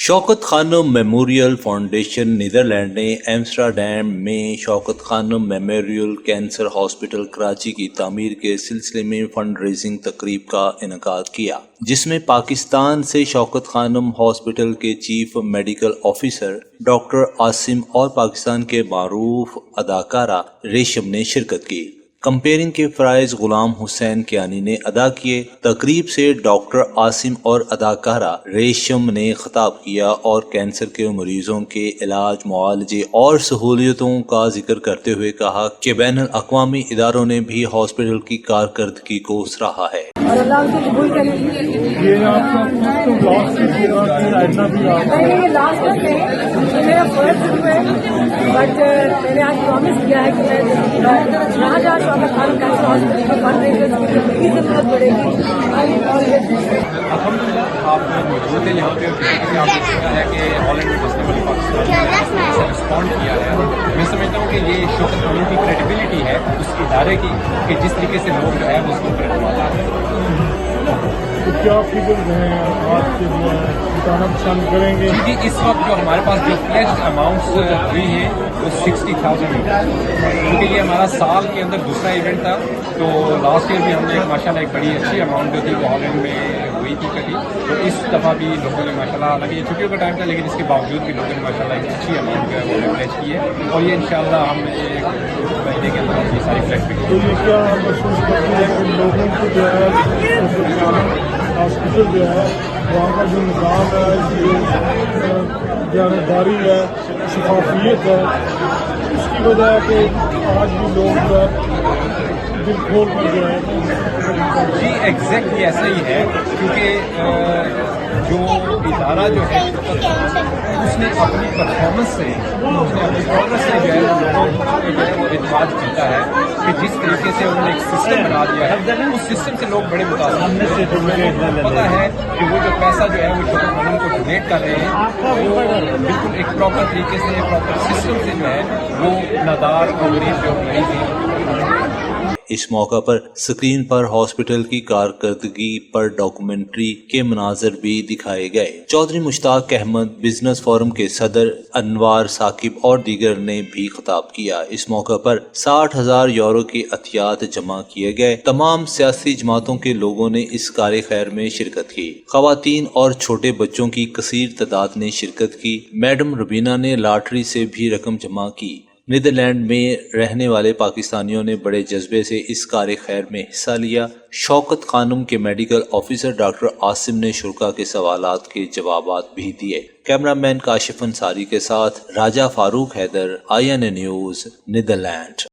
شوکت خانم memorial foundation Netherland نے Amsterdam میں شوکت خانم memorial cancer hospital Karachi کی تعمیر کے سلسلے میں فنڈ ریزنگ تقریب کا انعقاد کیا، جس میں پاکستان سے شوکت خانم ہاسپٹل کے chief medical officer doctor Asim اور پاکستان کے معروف اداکارہ ریشم نے شرکت کی۔ کمپیئرنگ کے فرائض غلام حسین کیانی نے ادا کیے۔ تقریب سے ڈاکٹر عاصم اور اداکارہ ریشم نے خطاب کیا اور کینسر کے مریضوں کے علاج، معالجے اور سہولیتوں کا ذکر کرتے ہوئے کہا کہ بین الاقوامی اداروں نے بھی ہاسپٹل کی کارکردگی کو سراہا ہے۔ بٹ میں نے آج پرومس کیا ہے کہ میں جہاں جہاں شوکت خانم کینسر ہاسپٹل کو فنڈ ریزر کی ضرورت پڑے گی۔ الحمدللہ آپ موجود ہیں یہاں پہ، آپ نے دیکھا ہے کہ ہالینڈ میں بسنے والے پاکستان نے رسپونڈ کیا ہے۔ میں سمجھتا ہوں کہ یہ شوکت خانم کی کریڈیبلٹی ہے اس ادارے کی کہ جس طریقے سے لوگ جو ہے وہ اس کو کریڈیبل ہے۔ تو کیا فگرز ہیں آج کے جو ہے بتانا پسند کریں گے؟ کیونکہ اس وقت جو ہمارے پاس جو پلیج اماؤنٹس ہوئی ہیں وہ 60,000 کیونکہ یہ ہمارا سال کے اندر دوسرا ایونٹ تھا، تو لاسٹ ایئر بھی ہم نے ماشاءاللہ ایک بڑی اچھی اماؤنٹ جو تھی وہ ہالینڈ میں ہوئی تھی کٹی، تو اس دفعہ بھی لوگوں نے ماشاءاللہ، حالانکہ یہ چھٹیوں کا ٹائم تھا لیکن اس کے باوجود بھی لوگوں نے ماشاءاللہ ایک اچھی اماؤنٹ جو ہے وہ پلیج کی ہے، اور یہ انشاءاللہ ہم ایک مہینے کے اندر یہ ساری پلیج بھی تو یہ کیا محسوس کرتے ہیں کہ لوگوں کو جو ہے ہاسپٹل جو ہے وہاں کا جو نظام ہے، یہ جانبداری ہے، شفافیت ہے، اس کی وجہ ہے کہ آج بھی لوگ جو ہے دل کھول کر جو ہے؟ جی ایگزیکٹلی ایسا ہی ہے، کیونکہ جو ادارہ جو ہے اس نے اپنی پرفارمنس سے، اس نے اپنی پروگرس سے جو ہے لوگوں کو جو ہے وہ اعتماد جیتا ہے کہ جس طریقے سے انہوں نے ایک سسٹم بنا دیا ہے، اس سسٹم سے لوگ بڑے متاثر ہیں۔ پتہ ہے کہ وہ جو پیسہ جو ہے وہ شوکت خانم کو ڈونیٹ کر رہے ہیں وہ بالکل ایک پراپر طریقے سے، پراپر سسٹم سے جو ہے وہ نادار اور غریب جو مریض ہیں۔ اس موقع پر سکرین پر ہاسپٹل کی کارکردگی پر ڈاکومنٹری کے مناظر بھی دکھائے گئے۔ چودھری مشتاق احمد، بزنس فورم کے صدر انوار ثاقب اور دیگر نے بھی خطاب کیا۔ اس موقع پر 60,000 یورو کے عطیات جمع کیے گئے۔ تمام سیاسی جماعتوں کے لوگوں نے اس کار خیر میں شرکت کی۔ خواتین اور چھوٹے بچوں کی کثیر تعداد نے شرکت کی۔ میڈم ربینہ نے لاٹری سے بھی رقم جمع کی۔ نیدرلینڈ میں رہنے والے پاکستانیوں نے بڑے جذبے سے اس کار خیر میں حصہ لیا۔ شوکت خانم کے میڈیکل آفیسر ڈاکٹر عاصم نے شرکاء کے سوالات کے جوابات بھی دیے۔ کیمرہ مین کاشف انصاری کے ساتھ راجہ فاروق حیدر، INA نیوز، نیدرلینڈ۔